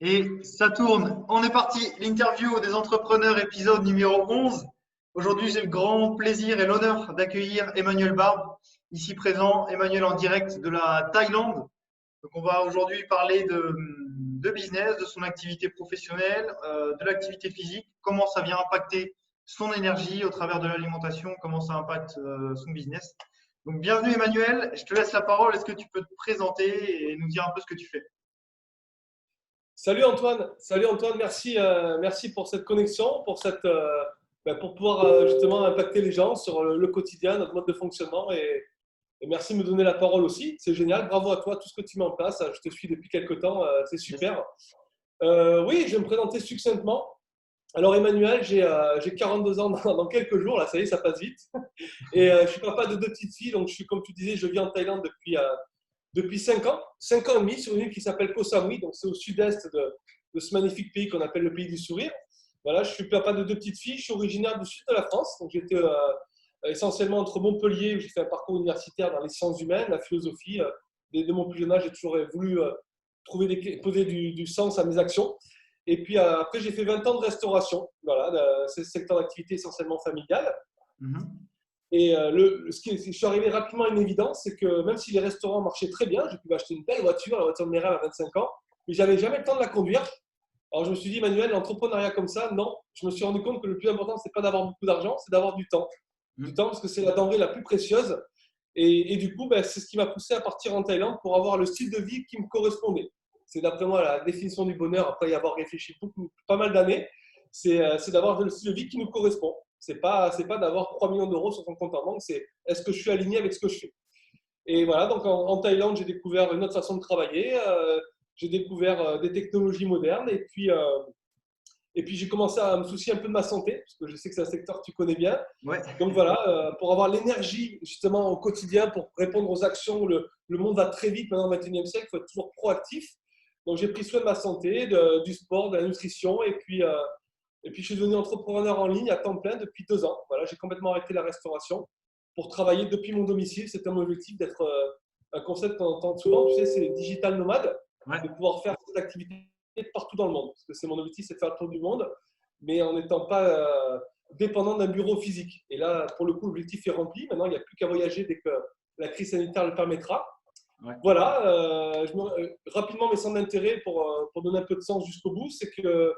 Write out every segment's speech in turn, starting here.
Et ça tourne. On est parti. L'interview des entrepreneurs, épisode numéro 11. Aujourd'hui, j'ai le grand plaisir et l'honneur d'accueillir Emmanuel Barbe, ici présent. Emmanuel en direct de la Thaïlande. Donc, on va aujourd'hui parler de business, de son activité professionnelle, de l'activité physique, comment ça vient impacter son énergie au travers de l'alimentation, comment ça impacte son business. Donc, bienvenue Emmanuel. Je te laisse la parole. Est-ce que tu peux te présenter et nous dire un peu ce que tu fais? Salut Antoine, merci pour cette connexion, pour pouvoir justement impacter les gens sur le quotidien, notre mode de fonctionnement et merci de me donner la parole aussi, c'est génial, bravo à toi, tout ce que tu mets en place, je te suis depuis quelques temps, c'est Yes. super. Oui, je vais me présenter succinctement. Alors Emmanuel, j'ai 42 ans dans quelques jours, là ça y est, ça passe vite. Et je suis papa de deux petites filles, donc je suis, comme tu disais, je vis en Thaïlande depuis 5 ans et demi, sur une île qui s'appelle Koh Samui, donc c'est au sud-est de ce magnifique pays qu'on appelle le pays du sourire. Voilà, je suis papa de deux petites filles, je suis originaire du sud de la France, donc j'étais essentiellement entre Montpellier, où j'ai fait un parcours universitaire dans les sciences humaines, la philosophie. De mon plus jeune âge, j'ai toujours voulu poser du sens à mes actions. Et puis après, j'ai fait 20 ans de restauration, voilà, c'est le secteur d'activité essentiellement familial. Mhm. Et je suis arrivé rapidement à une évidence, c'est que même si les restaurants marchaient très bien, j'ai pu m'acheter une belle voiture, la voiture de mes rêves à 25 ans, mais j'avais jamais le temps de la conduire. Alors je me suis dit, Manuel, l'entrepreneuriat comme ça, non. Je me suis rendu compte que le plus important, c'est pas d'avoir beaucoup d'argent, c'est d'avoir du temps. Du Mhm. temps, parce que c'est la denrée la plus précieuse. Et du coup, ben, c'est ce qui m'a poussé à partir en Thaïlande pour avoir le style de vie qui me correspondait. C'est d'après moi la définition du bonheur, après y avoir réfléchi pas mal d'années, c'est d'avoir le style de vie qui nous correspond. C'est pas d'avoir 3 millions d'euros sur son compte en banque, c'est est-ce que je suis aligné avec ce que je fais. Et voilà, donc en Thaïlande, j'ai découvert une autre façon de travailler, j'ai découvert des technologies modernes, et puis j'ai commencé à me soucier un peu de ma santé, parce que je sais que c'est un secteur que tu connais bien. Ouais. Donc voilà, pour avoir l'énergie justement au quotidien, pour répondre aux actions, le monde va très vite maintenant au XXIe siècle, il faut être toujours proactif. Donc j'ai pris soin de ma santé, du sport, de la nutrition, et puis je suis devenu entrepreneur en ligne à temps plein depuis 2 ans. Voilà, j'ai complètement arrêté la restauration pour travailler depuis mon domicile. C'était mon objectif d'être un concept qu'on entend souvent, tu sais, c'est digital nomade, Ouais. de pouvoir faire cette activité partout dans le monde. Parce que c'est mon objectif, c'est de faire le tour du monde, mais en n'étant pas dépendant d'un bureau physique. Et là, pour le coup, l'objectif est rempli. Maintenant, il n'y a plus qu'à voyager dès que la crise sanitaire le permettra. Ouais. Voilà, rapidement mes centres d'intérêt pour donner un peu de sens jusqu'au bout, c'est que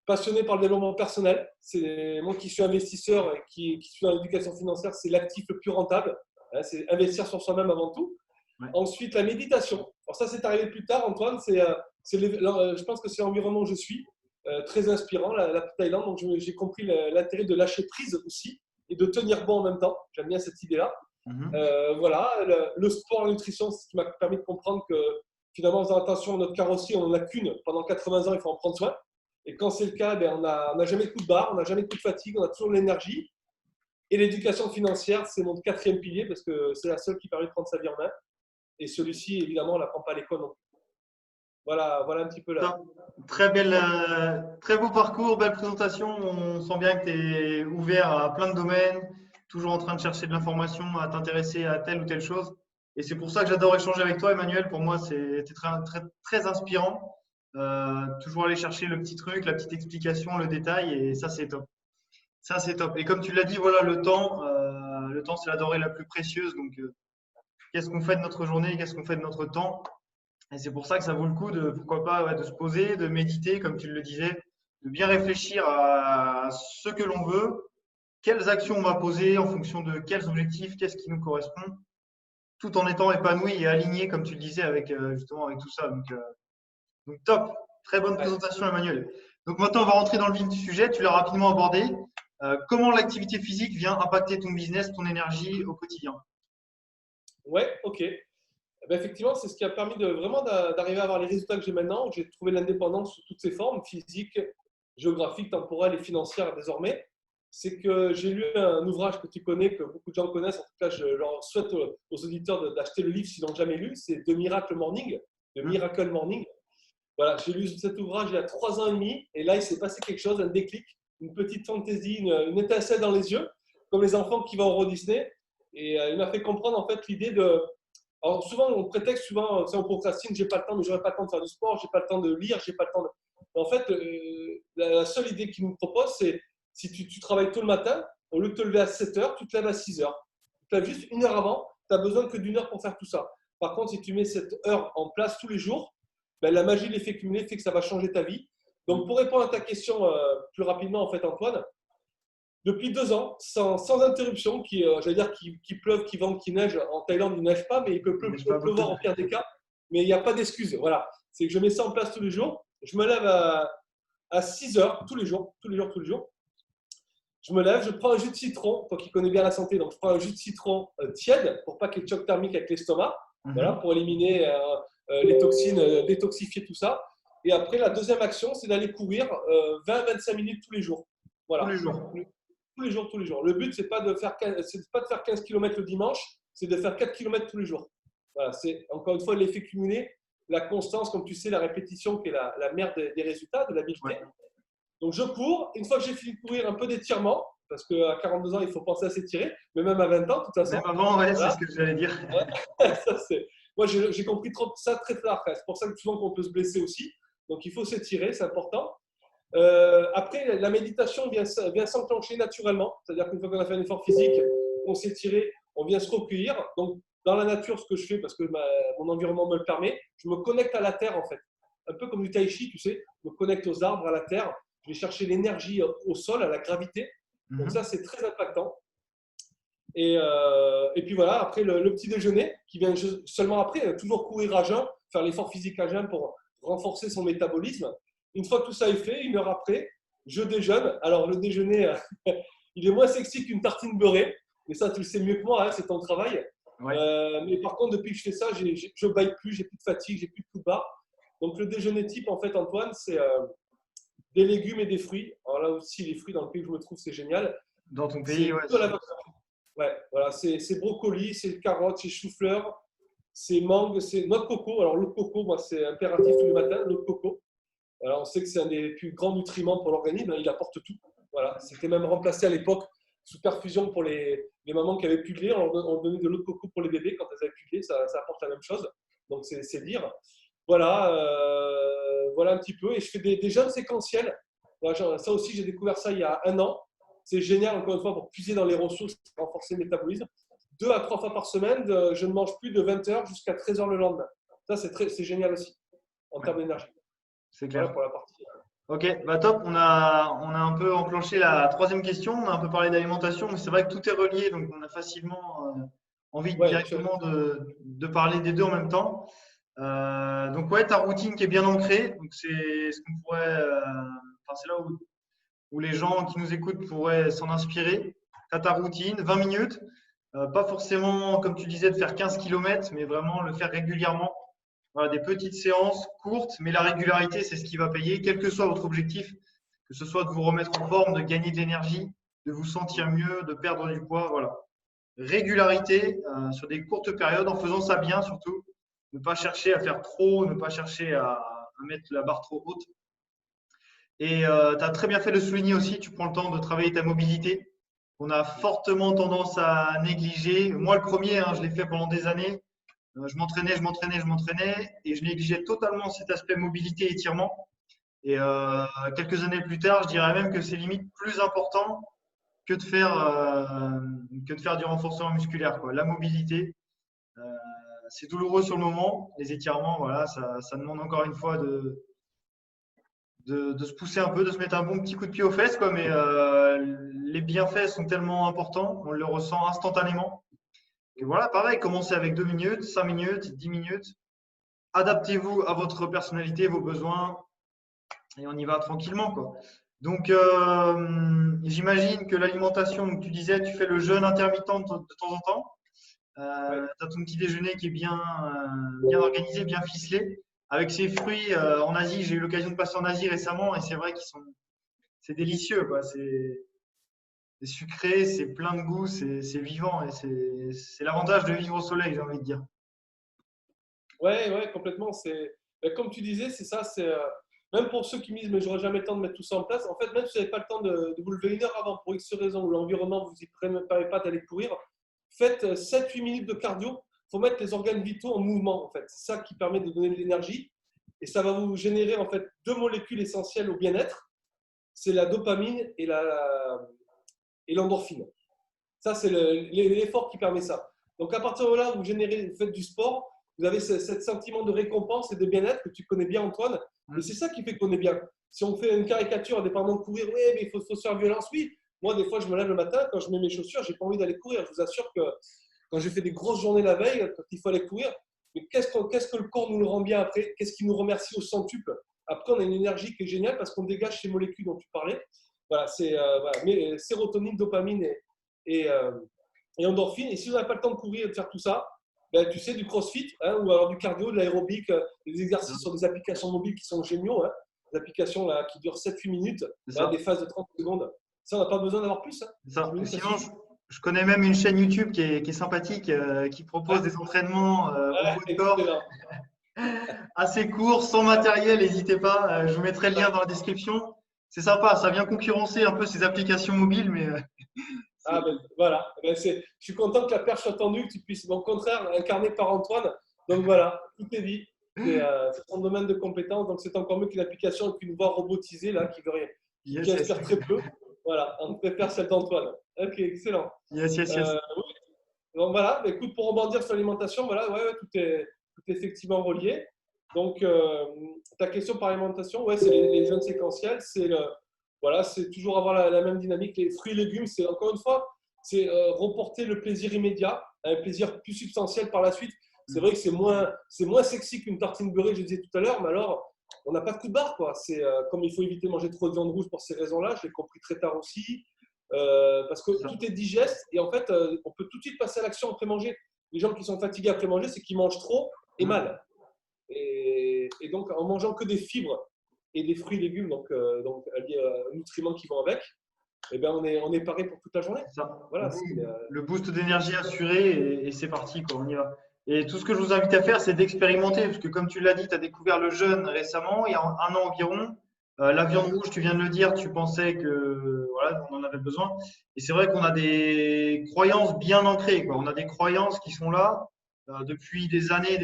passionné par le développement personnel, c'est moi qui suis investisseur et qui suis dans l'éducation financière, c'est l'actif le plus rentable, hein, c'est investir sur soi-même avant tout. Ouais. Ensuite, la méditation. Alors ça, c'est arrivé plus tard, Antoine, je pense que c'est l'environnement où je suis, très inspirant, la Thaïlande, donc j'ai compris l'intérêt de lâcher prise aussi et de tenir bon en même temps. J'aime bien cette idée-là. Mhm. Voilà, le sport, la nutrition, c'est ce qui m'a permis de comprendre que finalement, en faisant attention à notre carrosserie, on n'en a qu'une. Pendant 80 ans, il faut en prendre soin. Et quand c'est le cas, ben, on n'a jamais de coup de barre, on n'a jamais de coup de fatigue, on a toujours de l'énergie. Et l'éducation financière, c'est mon quatrième pilier parce que c'est la seule qui permet de prendre sa vie en main. Et celui-ci, évidemment, on ne l'apprend pas à l'école non plus. Voilà un petit peu là. Top. Très belle, très beau parcours, belle présentation. On sent bien que tu es ouvert à plein de domaines, toujours en train de chercher de l'information, à t'intéresser à telle ou telle chose. Et c'est pour ça que j'adore échanger avec toi, Emmanuel. Pour moi, c'est très, très, très inspirant. Toujours aller chercher le petit truc, la petite explication, le détail, et ça, c'est top. Ça, c'est top. Et comme tu l'as dit, voilà, le temps, c'est la denrée la plus précieuse. Donc, qu'est-ce qu'on fait de notre journée, qu'est-ce qu'on fait de notre temps? Et c'est pour ça que ça vaut le coup de, pourquoi pas, ouais, de se poser, de méditer, comme tu le disais, de bien réfléchir à ce que l'on veut, quelles actions on va poser en fonction de quels objectifs, qu'est-ce qui nous correspond, tout en étant épanoui et aligné, comme tu le disais, avec justement avec tout ça. Donc top, très bonne Ouais. présentation, Emmanuel. Donc maintenant, on va rentrer dans le vif du sujet. Tu l'as rapidement abordé. Comment l'activité physique vient impacter ton business, ton énergie au quotidien? Ouais, ok. Eh ben, effectivement, c'est ce qui a permis vraiment d'arriver à avoir les résultats que j'ai maintenant. J'ai trouvé l'indépendance sous toutes ses formes, physiques, géographiques, temporelles et financières désormais. C'est que j'ai lu un ouvrage que tu connais, que beaucoup de gens connaissent. En tout cas, je leur souhaite aux auditeurs d'acheter le livre s'ils n'ont jamais lu. C'est The Miracle Morning, The Hmm. Miracle Morning. Voilà, j'ai lu cet ouvrage il y a 3 ans et demi. Et là, il s'est passé quelque chose, un déclic, une petite fantaisie, une étincelle dans les yeux, comme les enfants qui vont au Euro Disney. Et il m'a fait comprendre en fait l'idée Alors souvent, on prétexte souvent, on procrastine, j'ai pas le temps, mais j'aurais pas le temps de faire du sport, j'ai pas le temps de lire, j'ai pas le temps de… En fait, la seule idée qu'il nous propose, c'est si tu travailles tôt le matin, au lieu de te lever à 7 heures, tu te lèves à 6 heures. Tu te lèves juste une heure avant, tu as besoin que d'une heure pour faire tout ça. Par contre, si tu mets cette heure en place tous les jours, ben, la magie de l'effet cumulé fait que ça va changer ta vie. Donc, pour répondre à ta question plus rapidement, en fait, Antoine, depuis 2 ans, sans interruption, j'allais dire qu'il pleuve, qu'il vente, qu'il neige. En Thaïlande, il ne neige pas, mais il peut Il neige pas beaucoup. pleuvoir au pire des cas. Mais il n'y a pas d'excuse. Voilà. C'est que je mets ça en place tous les jours. Je me lève à 6 heures tous les jours, tous les jours, tous les jours. Je me lève, je prends un jus de citron, toi qui connais bien la santé, donc je prends un jus de citron tiède pour pas qu'il y ait de choc thermique avec l'estomac, voilà, pour éliminer les toxines, détoxifier tout ça. Et après, la deuxième action, c'est d'aller courir 20-25 minutes tous les jours. Tous Voilà. les jours. Tous les jours, tous les jours. Le but, c'est pas de faire 15 km le dimanche, c'est de faire 4 km tous les jours. Voilà, c'est encore une fois l'effet cumulé, la constance, comme tu sais, la répétition qui est la mère des résultats, de l'habileté. Ouais. Donc je cours, une fois que j'ai fini de courir, un peu d'étirement, parce qu'à 42 ans, il faut penser à s'étirer, mais même à 20 ans, de toute façon. Même avant, ouais, voilà. c'est ce que j'allais dire. Ouais. Moi, j'ai compris ça très tard. C'est pour ça que souvent qu'on peut se blesser aussi. Donc il faut s'étirer, c'est important. Après, la méditation vient s'enclencher naturellement. C'est-à-dire qu'une fois qu'on a fait un effort physique, on s'est tiré, on vient se recueillir. Donc, dans la nature, ce que je fais, parce que mon environnement me le permet, je me connecte à la terre, en fait. Un peu comme du tai chi, tu sais. Je me connecte aux arbres, à la terre. Je vais chercher l'énergie au sol, à la gravité. Donc, ça, c'est très impactant. Et puis voilà, après le petit déjeuner, qui vient seulement après, toujours courir à jeun, faire l'effort physique à jeun pour renforcer son métabolisme. Une fois que tout ça est fait, 1 heure après, je déjeune. Alors, le déjeuner, il est moins sexy qu'une tartine beurrée, mais ça, tu le sais mieux que moi, hein, c'est ton travail. Ouais. Mais par contre, depuis que je fais ça, je ne baille plus, j'ai plus de fatigue, j'ai plus de coups de barre. Donc, le déjeuner type, en fait, Antoine, c'est des légumes et des fruits. Alors là aussi, les fruits, dans le pays où je me trouve, c'est génial. Dans ton C'est pays, ouais. de la vapeur. Ouais, voilà, c'est brocoli, c'est carottes, c'est chou-fleur, c'est mangue, c'est noix de coco. Alors, l'eau de coco, moi, c'est impératif tous les matins, l'eau de coco. Alors, on sait que c'est un des plus grands nutriments pour l'organisme, il apporte tout. Voilà. C'était même remplacé à l'époque sous perfusion pour les mamans qui avaient plus de lait. On donnait de l'eau de coco pour les bébés quand elles avaient plus de lait, ça apporte la même chose. Donc, c'est dire. Voilà, voilà un petit peu. Et je fais des jeûnes séquentiels. Voilà, ça aussi, j'ai découvert ça il y a 1 an. C'est génial, encore une fois, pour puiser dans les ressources, renforcer le métabolisme. 2 à 3 fois par semaine, je ne mange plus de 20 heures jusqu'à 13 heures le lendemain. Ça, c'est génial aussi, en termes d'énergie. C'est clair. Voilà pour la partie. Ok, bah top. On a un peu enclenché la troisième question. On a un peu parlé d'alimentation, mais c'est vrai que tout est relié, donc on a facilement envie directement de parler des deux en même temps. Donc ouais, ta routine qui est bien ancrée, donc c'est ce qu'on pourrait, enfin c'est là où les gens qui nous écoutent pourraient s'en inspirer. Tu as ta routine, 20 minutes, pas forcément comme tu disais de faire 15 km, mais vraiment le faire régulièrement. Voilà, des petites séances courtes, mais la régularité, c'est ce qui va payer, quel que soit votre objectif, que ce soit de vous remettre en forme, de gagner de l'énergie, de vous sentir mieux, de perdre du poids. Voilà. Régularité sur des courtes périodes, en faisant ça bien surtout. Ne pas chercher à faire trop, ne pas chercher à mettre la barre trop haute. Et tu as très bien fait de le souligner aussi, tu prends le temps de travailler ta mobilité. On a fortement tendance à négliger. Moi, le premier, hein, je l'ai fait pendant des années. Je m'entraînais et je négligeais totalement cet aspect mobilité et étirement. Et quelques années plus tard, je dirais même que c'est limite plus important que de faire du renforcement musculaire, quoi. La mobilité, c'est douloureux sur le moment. Les étirements, voilà, ça demande encore une fois de se pousser un peu, de se mettre un bon petit coup de pied aux fesses, quoi. Mais les bienfaits sont tellement importants, on le ressent instantanément. Et voilà, pareil, commencez avec 2 minutes, 5 minutes, 10 minutes. Adaptez-vous à votre personnalité, vos besoins, et on y va tranquillement, quoi. Donc, j'imagine que l'alimentation, tu disais, tu fais le jeûne intermittent de temps en temps. Tu as ton petit déjeuner qui est bien organisé, bien ficelé. Avec ces fruits en Asie, j'ai eu l'occasion de passer en Asie récemment et c'est vrai c'est délicieux, quoi. C'est sucré, c'est plein de goût, c'est vivant et c'est l'avantage de vivre au soleil, j'ai envie de dire. Ouais, complètement. Comme tu disais, c'est ça. Même pour ceux qui me disent, mais j'aurais jamais le temps de mettre tout ça en place. En fait, même si vous n'avez pas le temps de vous lever 1 heure avant pour X raison ou l'environnement vous y permet pas d'aller courir, faites 7-8 minutes de cardio. faut mettre les organes vitaux en mouvement, en fait. C'est ça qui permet de donner de l'énergie. Et ça va vous générer, en fait, deux molécules essentielles au bien-être. C'est la dopamine et l'endorphine. Ça, c'est l'effort qui permet ça. Donc, à partir de là, vous faites du sport, vous avez ce sentiment de récompense et de bien-être que tu connais bien, Antoine. Et c'est ça qui fait qu'on est bien. Si on fait une caricature, indépendamment de courir, oui, mais il faut se faire violence, oui. Moi, des fois, je me lève le matin, quand je mets mes chaussures, j'ai pas envie d'aller courir. Je vous assure que quand j'ai fait des grosses journées la veille, quand il faut aller courir, mais qu'est-ce que le corps nous le rend bien après? Qu'est-ce qui nous remercie au centuple? Après, on a une énergie qui est géniale parce qu'on dégage ces molécules dont tu parlais. Voilà, c'est voilà. Mais sérotonine, dopamine et, euh, et endorphine. Et si vous n'avez pas le temps de courir et de faire tout ça, ben, tu sais, du crossfit hein, ou alors du cardio, de l'aérobic, des exercices sur des applications mobiles qui sont géniaux, hein, des applications là, qui durent 7-8 minutes, hein, des phases de 30 secondes. Ça, on n'a pas besoin d'avoir plus. Hein. Ça. Sinon, je connais même une chaîne YouTube qui est sympathique, qui propose des entraînements au haut de corps assez courts, sans matériel, n'hésitez pas. Je vous mettrai le lien dans la description. C'est sympa, ça vient concurrencer un peu ces applications mobiles, mais ah ben voilà, ben, je suis content que la perche soit tendue, que tu puisses, au contraire, incarner par Antoine. Donc voilà, tout est dit. C'est ton domaine de compétence, donc c'est encore mieux qu'une application et qu'une voix robotisée là, qui veut rien, qui espère très peu. Voilà, on préfère celle d'Antoine. Ok, excellent. Yes. Oui. Donc voilà, bah, écoute, pour rebondir sur l'alimentation, voilà, ouais, tout est effectivement relié. Donc, ta question par alimentation, ouais, c'est les jeunes séquentiels, voilà, c'est toujours avoir la même dynamique. Les fruits et légumes, c'est encore une fois, c'est reporter le plaisir immédiat à un plaisir plus substantiel par la suite. C'est vrai que c'est moins sexy qu'une tartine beurrée, je disais tout à l'heure, mais alors, on n'a pas de coup de barre, quoi. C'est comme il faut éviter de manger trop de viande rouge pour ces raisons-là, je l'ai compris très tard aussi. Parce que tout est digeste et en fait, on peut tout de suite passer à l'action après manger. Les gens qui sont fatigués après manger, c'est qu'ils mangent trop et mal. Et donc, en mangeant que des fibres et des fruits et légumes, donc liés aux nutriments qui vont avec, eh ben on est paré pour toute la journée. Voilà, le boost d'énergie assuré et c'est parti, quoi, on y va. Et tout ce que je vous invite à faire, c'est d'expérimenter, parce que comme tu l'as dit, tu as découvert le jeûne récemment, il y a un an environ. La viande rouge, tu viens de le dire, tu pensais que voilà, on en avait besoin. Et c'est vrai qu'on a des croyances bien ancrées, quoi. On a des croyances qui sont là depuis des années,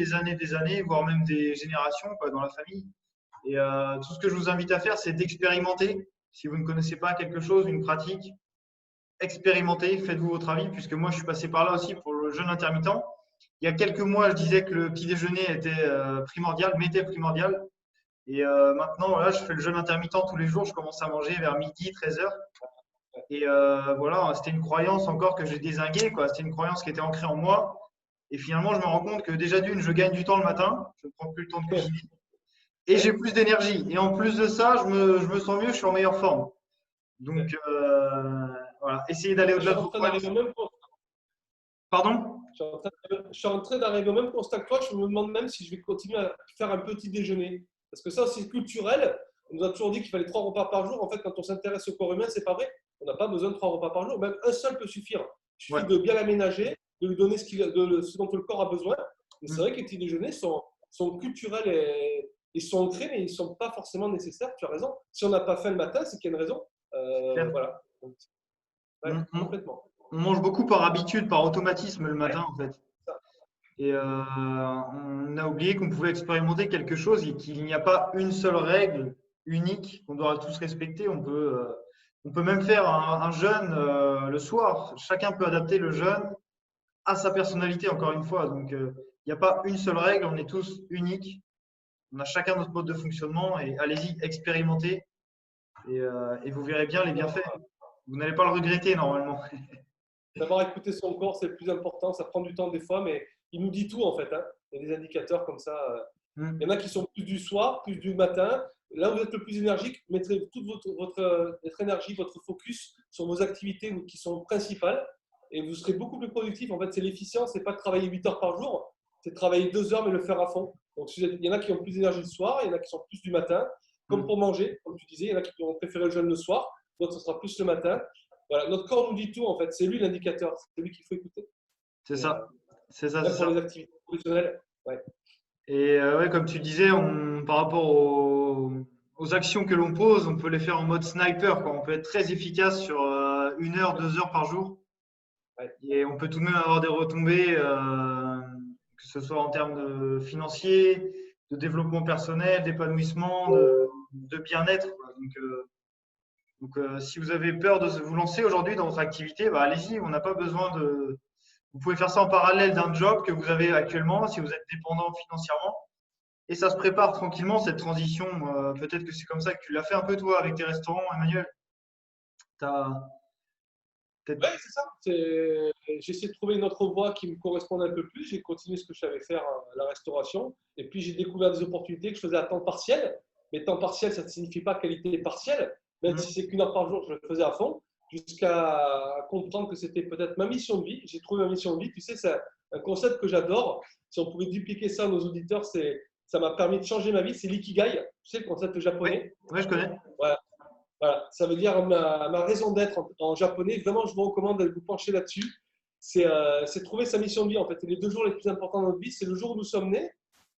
voire même des générations, quoi, dans la famille. Et tout ce que je vous invite à faire, c'est d'expérimenter. Si vous ne connaissez pas quelque chose, une pratique, expérimentez, faites-vous votre avis, puisque moi, je suis passé par là aussi pour le jeûne intermittent. Il y a quelques mois, je disais que le petit déjeuner était primordial, m'était primordial. Et maintenant, voilà, je fais le jeûne intermittent tous les jours. Je commence à manger vers midi, 13h. Et voilà, c'était une croyance encore que j'ai dézinguée, quoi. C'était une croyance qui était ancrée en moi. Et finalement, je me rends compte que déjà d'une, je gagne du temps le matin. Je ne prends plus le temps de cuisiner. Et j'ai plus d'énergie. Et en plus de ça, je me sens mieux, je suis en meilleure forme. Donc, voilà, essayez d'aller au-delà de vos croyances. Pardon? Je suis en train d'arriver au même constat que toi. Je me demande même si je vais continuer à faire un petit déjeuner. Parce que ça, c'est culturel. On nous a toujours dit qu'il fallait 3 repas par jour. En fait, quand on s'intéresse au corps humain, c'est pas vrai. On n'a pas besoin de 3 repas par jour. Même un seul peut suffire. Il suffit de bien l'aménager, de lui donner ce dont le corps a besoin. Mais c'est vrai que les petits déjeuners sont culturels et sont ancrés, mais ils ne sont pas forcément nécessaires. Tu as raison. Si on n'a pas faim le matin, c'est qu'il y a une raison. Voilà. Donc, complètement. On mange beaucoup par habitude, par automatisme le matin, en fait. Et on a oublié qu'on pouvait expérimenter quelque chose et qu'il n'y a pas une seule règle unique qu'on doit tous respecter. On peut même faire un jeûne le soir. Chacun peut adapter le jeûne à sa personnalité, encore une fois. Donc, il n'y a pas une seule règle. On est tous uniques. On a chacun notre mode de fonctionnement. Et allez-y, expérimentez. Et vous verrez bien les bienfaits. Vous n'allez pas le regretter normalement. D'avoir écouté son corps, c'est le plus important. Ça prend du temps des fois, mais il nous dit tout en fait. Hein. Il y a des indicateurs comme ça. Il y en a qui sont plus du soir, plus du matin. Là où vous êtes le plus énergique, mettrez toute votre énergie, votre focus sur vos activités qui sont principales et vous serez beaucoup plus productif. En fait, c'est l'efficience, c'est pas de travailler 8 heures par jour, c'est de travailler 2 heures mais le faire à fond. Donc, il y en a qui ont plus d'énergie le soir, il y en a qui sont plus du matin. Comme pour manger, comme tu disais, il y en a qui ont préféré le jeûne le soir, d'autres ce sera plus le matin. Voilà, notre corps nous dit tout en fait, c'est lui l'indicateur, c'est lui qu'il faut écouter. C'est ça. C'est ça. Pour les activités professionnelles. Ouais. Et ouais, comme tu disais, par rapport aux actions que l'on pose, on peut les faire en mode sniper, quoi. On peut être très efficace sur 1 heure, 2 heures par jour. Ouais. Et on peut tout de même avoir des retombées que ce soit en termes de financiers, de développement personnel, d'épanouissement, de bien-être. Si vous avez peur de vous lancer aujourd'hui dans votre activité, bah, allez-y. On n'a pas besoin de. Vous pouvez faire ça en parallèle d'un job que vous avez actuellement si vous êtes dépendant financièrement. Et ça se prépare tranquillement, cette transition. Peut-être que c'est comme ça que tu l'as fait un peu toi avec tes restaurants, Emmanuel. T'as Oui, peut-être. c'est ça. J'ai essayé de trouver une autre voie qui me correspondait un peu plus. J'ai continué ce que je savais faire, la restauration. Et puis, j'ai découvert des opportunités que je faisais à temps partiel. Mais temps partiel, ça ne signifie pas qualité partielle. Même si c'est qu'1 heure par jour, je le faisais à fond. Jusqu'à comprendre que c'était peut-être ma mission de vie. J'ai trouvé ma mission de vie. Tu sais, c'est un concept que j'adore. Si on pouvait dupliquer ça à nos auditeurs, ça m'a permis de changer ma vie. C'est l'ikigai. Tu sais, le concept Oui, japonais. oui, je connais. Voilà. Voilà, ça veut dire ma raison d'être en japonais. Vraiment, je vous recommande de vous pencher là-dessus. C'est trouver sa mission de vie. En fait, et les 2 jours les plus importants de notre vie, c'est le jour où nous sommes nés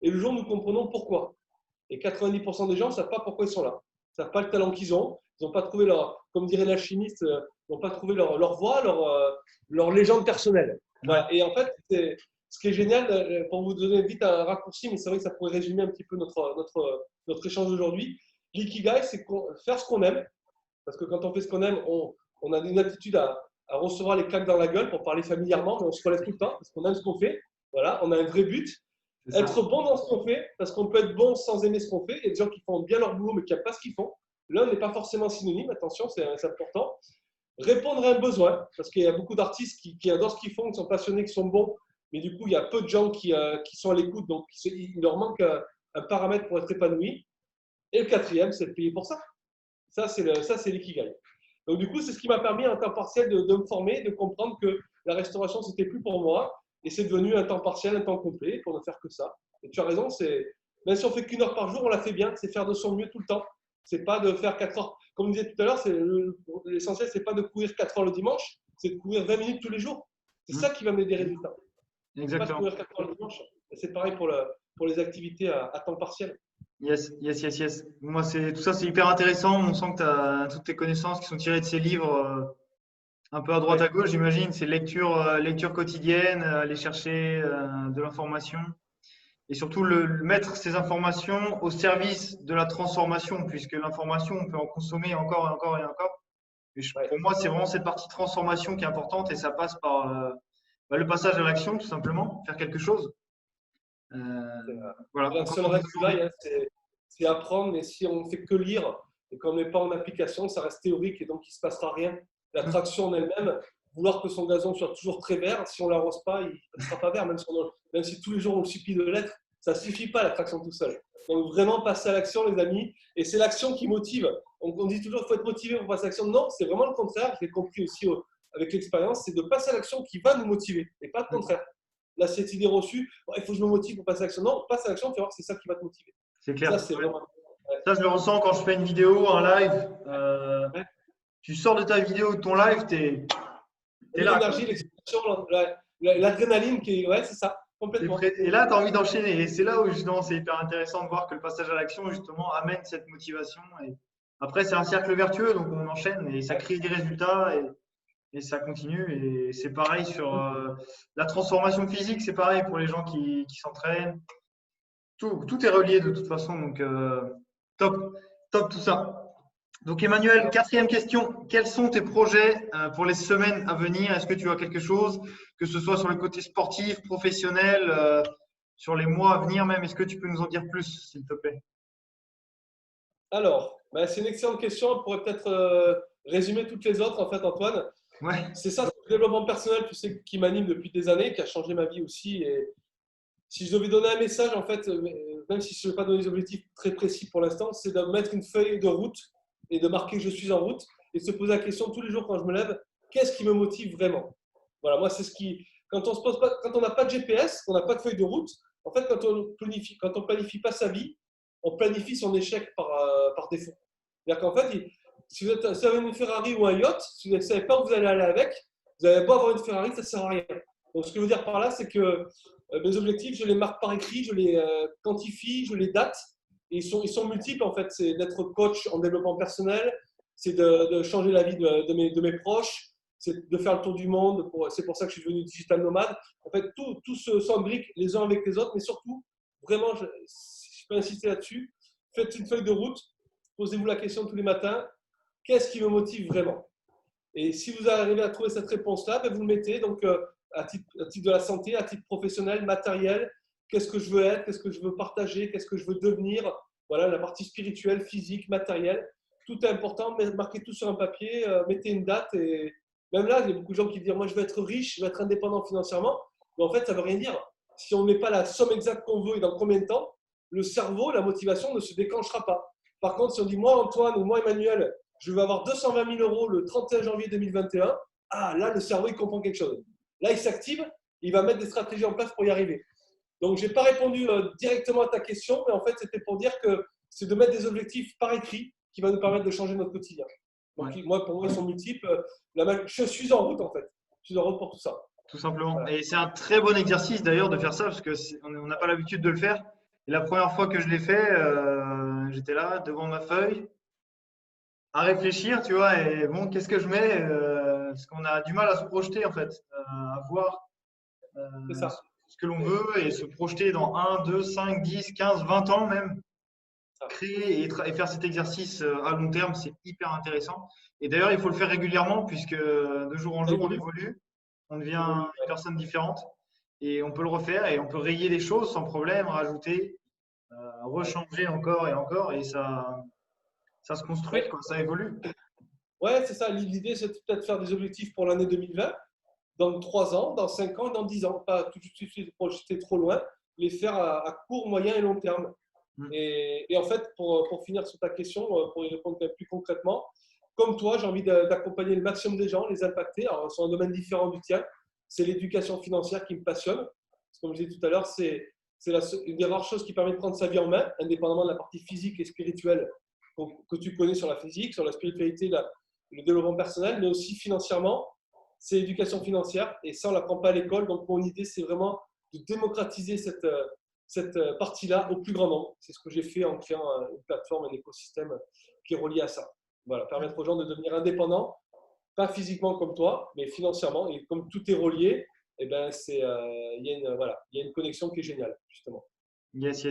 et le jour où nous comprenons pourquoi. Et 90% des gens ne savent pas pourquoi ils sont là. Ils ne savent pas le talent qu'ils ont. Ils n'ont pas trouvé comme dirait l'alchimiste, ils n'ont pas trouvé leur voie, leur légende personnelle. Voilà. Et en fait, ce qui est génial, pour vous donner vite un raccourci, mais c'est vrai que ça pourrait résumer un petit peu notre échange d'aujourd'hui. L'ikigai, c'est faire ce qu'on aime. Parce que quand on fait ce qu'on aime, on a une attitude à recevoir les claques dans la gueule, pour parler familièrement, mais on se relève tout le temps parce qu'on aime ce qu'on fait. Voilà, on a un vrai but. Être bon dans ce qu'on fait, parce qu'on peut être bon sans aimer ce qu'on fait. Il y a des gens qui font bien leur boulot, mais qui n'aiment pas ce qu'ils font. L'un n'est pas forcément synonyme, attention, c'est important. Répondre à un besoin, parce qu'il y a beaucoup d'artistes qui adorent ce qu'ils font, qui sont passionnés, qui sont bons, mais du coup, il y a peu de gens qui sont à l'écoute, donc il leur manque un paramètre pour être épanoui. Et le quatrième, c'est de payer pour ça. Ça, c'est l'ikigai. Donc, du coup, c'est ce qui m'a permis, en temps partiel, de me former, de comprendre que la restauration, c'était plus pour moi. Et c'est devenu un temps partiel, un temps complet, pour ne faire que ça. Et tu as raison, même si on fait qu'1 heure par jour, on la fait bien. C'est faire de son mieux tout le temps. C'est pas de faire 4 heures. Comme on disait tout à l'heure, l'essentiel, c'est pas de courir 4 heures le dimanche, c'est de courir 20 minutes tous les jours. C'est ça qui va mener des résultats. C'est pas de courir 4 heures le dimanche. Et c'est pareil pour les activités à temps partiel. Yes, yes, yes, yes. Moi, tout ça, c'est hyper intéressant. On sent que tu as toutes tes connaissances qui sont tirées de ces livres, un peu à droite à Ouais. gauche, j'imagine. C'est lecture quotidienne, aller chercher de l'information et surtout mettre ces informations au service de la transformation, puisque l'information, on peut en consommer encore et encore et encore. Pour moi, c'est vraiment cette partie transformation qui est importante et ça passe par le passage à l'action, tout simplement, faire quelque chose. Voilà. La seule règle du bail, c'est apprendre, mais si on ne fait que lire et qu'on ne met pas en application, ça reste théorique et donc il ne se passera rien. L'attraction en elle-même, vouloir que son gazon soit toujours très vert, si on ne l'arrose pas, il ne sera pas vert, même si tous les jours on le supplie de l'être, ça ne suffit pas l'attraction tout seul. Donc vraiment passer à l'action, les amis, et c'est l'action qui motive. On dit toujours qu'il faut être motivé pour passer à l'action. Non, c'est vraiment le contraire, je l'ai compris aussi avec l'expérience, c'est de passer à l'action qui va nous motiver et pas le contraire. Là, cette idée reçue, il faut que je me motive pour passer à l'action. Non, passe à l'action, tu vas voir que c'est ça qui va te motiver. C'est clair. Ça, c'est vraiment. Ouais. Ça, je le ressens quand je fais une vidéo, un live. Ouais. Tu sors de ta vidéo, de ton live, t'es là. L'énergie, l'excitation, l'adrénaline, ouais, c'est ça, complètement. Et là, tu as envie d'enchaîner. Et c'est là où justement, c'est hyper intéressant de voir que le passage à l'action, justement, amène cette motivation. Et après, c'est un cercle vertueux, donc on enchaîne et ça crée des résultats et ça continue. Et c'est pareil sur la transformation physique, c'est pareil pour les gens qui s'entraînent. Tout est relié de toute façon. Donc, top tout ça. Donc, Emmanuel, 4e question. Quels sont tes projets pour les semaines à venir? Est-ce que tu as quelque chose, que ce soit sur le côté sportif, professionnel, sur les mois à venir même? Est-ce que tu peux nous en dire plus, s'il te plaît? Alors, c'est une excellente question. On pourrait peut-être résumer toutes les autres, en fait, Antoine. Ouais. C'est ça, le développement personnel, tu sais, qui m'anime depuis des années, qui a changé ma vie aussi. Et si je devais donner un message, en fait, même si je ne vais pas donner des objectifs très précis pour l'instant, c'est de mettre une feuille de route et de marquer que je suis en route et de se poser la question tous les jours quand je me lève, qu'est-ce qui me motive vraiment? Voilà, moi, c'est ce qui. Quand on n'a pas de GPS, on n'a pas de feuille de route, en fait, quand on planifie pas sa vie, on planifie son échec par défaut. C'est-à-dire qu'en fait, si vous avez une Ferrari ou un yacht, si vous ne savez pas où vous allez aller avec, vous n'allez pas avoir une Ferrari, ça ne sert à rien. Donc, ce que je veux dire par là, c'est que mes objectifs, je les marque par écrit, je les quantifie, je les date. Et ils sont multiples, en fait. C'est d'être coach en développement personnel, c'est de changer la vie de mes proches, c'est de faire le tour du monde. C'est pour ça que je suis devenu digital nomade. En fait, tout s'embrique les uns avec les autres, mais surtout, vraiment, si je peux insister là-dessus, faites une feuille de route, posez-vous la question tous les matins, qu'est-ce qui me motive vraiment? Et si vous arrivez à trouver cette réponse-là, ben vous le mettez donc, à titre de la santé, à titre professionnel, matériel, qu'est-ce que je veux être, qu'est-ce que je veux partager, qu'est-ce que je veux devenir, voilà, la partie spirituelle, physique, matérielle, tout est important, mais marquez tout sur un papier, mettez une date et même là, il y a beaucoup de gens qui disent moi je veux être riche, je veux être indépendant financièrement, mais en fait ça ne veut rien dire. Si on ne met pas la somme exacte qu'on veut et dans combien de temps, le cerveau, la motivation ne se déclenchera pas. Par contre, si on dit moi Antoine ou moi Emmanuel, je veux avoir 220 000 euros le 31 janvier 2021, ah là le cerveau il comprend quelque chose. Là il s'active, il va mettre des stratégies en place pour y arriver. Donc, je n'ai pas répondu directement à ta question, mais en fait, c'était pour dire que c'est de mettre des objectifs par écrit qui va nous permettre de changer notre quotidien. Donc, moi, pour moi, ils sont multiples. Je suis en route, en fait. Je suis en route pour tout ça. Tout simplement. Voilà. Et c'est un très bon exercice d'ailleurs de faire ça parce qu'on n'a pas l'habitude de le faire. Et la première fois que je l'ai fait, j'étais là devant ma feuille à réfléchir, tu vois, et bon, qu'est-ce que je mets parce qu'on a du mal à se projeter en fait, à voir ce que l'on veut et se projeter dans 1, 2, 5, 10, 15, 20 ans même. Créer et faire cet exercice à long terme, c'est hyper intéressant. Et d'ailleurs, il faut le faire régulièrement puisque de jour en jour, on évolue, on devient une personne différente et on peut le refaire et on peut rayer des choses sans problème, rajouter, rechanger encore et encore et ça se construit, quoi, ça évolue. Ouais, c'est ça. L'idée, c'est peut-être de faire des objectifs pour l'année 2020, dans 3 ans, dans 5 ans, dans 10 ans. Pas tout de suite projeter trop loin, les faire à court, moyen et long terme. Et en fait, pour finir sur ta question, pour y répondre plus concrètement, comme toi, j'ai envie d'accompagner le maximum des gens, les impacter. Alors, c'est un domaine différent du tien. C'est l'éducation financière qui me passionne. Parce que comme je disais tout à l'heure, c'est une des rares choses qui permet de prendre sa vie en main, indépendamment de la partie physique et spirituelle que tu connais sur la physique, sur la spiritualité, le développement personnel, mais aussi financièrement. C'est l'éducation financière. Et ça, on ne l'apprend pas à l'école. Donc, mon idée, c'est vraiment de démocratiser cette partie-là au plus grand nombre. C'est ce que j'ai fait en créant une plateforme, un écosystème qui est relié à ça. Voilà, permettre aux gens de devenir indépendants, pas physiquement comme toi, mais financièrement. Et comme tout est relié, eh ben, il y a une connexion qui est géniale, justement. Yes.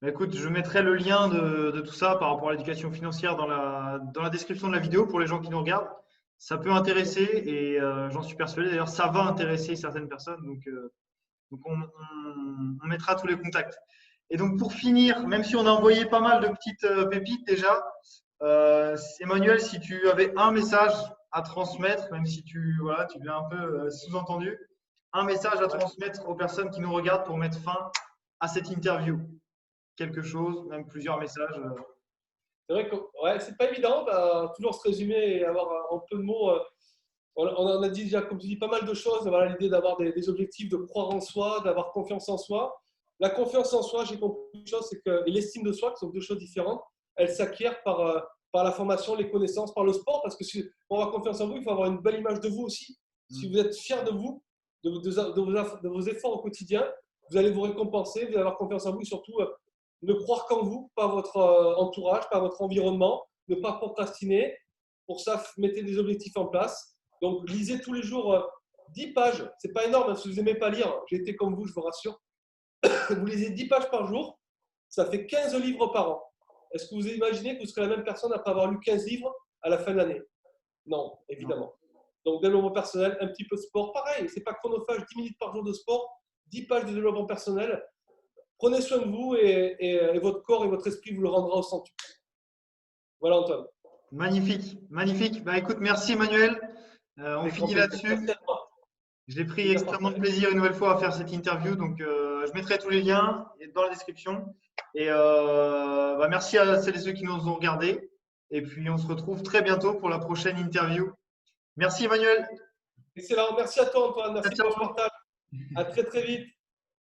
Écoute, je mettrai le lien de tout ça par rapport à l'éducation financière dans la description de la vidéo pour les gens qui nous regardent. Ça peut intéresser et j'en suis persuadé. D'ailleurs, ça va intéresser certaines personnes. Donc on mettra tous les contacts. Et donc, pour finir, même si on a envoyé pas mal de petites pépites déjà, Emmanuel, si tu avais un message à transmettre, même si tu l'as un peu sous-entendu, un message à transmettre aux personnes qui nous regardent pour mettre fin à cette interview. Quelque chose, même plusieurs messages. C'est vrai que c'est pas évident, toujours se résumer et avoir un peu de mots. On a dit déjà, comme tu dis, pas mal de choses. Voilà, l'idée d'avoir des objectifs, de croire en soi, d'avoir confiance en soi. La confiance en soi, j'ai compris une chose, c'est que et l'estime de soi, qui sont deux choses différentes, elle s'acquiert par la formation, les connaissances, par le sport. Parce que pour avoir confiance en vous, il faut avoir une belle image de vous aussi. Si vous êtes fier de vous, de vos efforts au quotidien, vous allez vous récompenser, vous allez avoir confiance en vous et surtout ne croire qu'en vous, pas votre entourage, pas votre environnement, ne pas procrastiner. Pour ça, mettez des objectifs en place. Donc, lisez tous les jours 10 pages. Ce n'est pas énorme, hein, si vous n'aimez pas lire. J'ai été comme vous, je vous rassure. Vous lisez 10 pages par jour, ça fait 15 livres par an. Est-ce que vous imaginez que vous serez la même personne après avoir lu 15 livres à la fin de l'année? Non, évidemment. Donc, développement personnel, un petit peu de sport. Pareil, ce n'est pas chronophage, 10 minutes par jour de sport, 10 pages de développement personnel. Prenez soin de vous et votre corps et votre esprit vous le rendra au centuple. Voilà, Antoine. Magnifique. Bah, écoute, merci Emmanuel. On finit là-dessus. J'ai pris extrêmement de plaisir une nouvelle fois à faire cette interview. Donc, je mettrai tous les liens dans la description. Et merci à celles et ceux qui nous ont regardés. Et puis, on se retrouve très bientôt pour la prochaine interview. Merci Emmanuel. Excellent. Merci à toi, Antoine. Merci pour le partage. À très, très vite.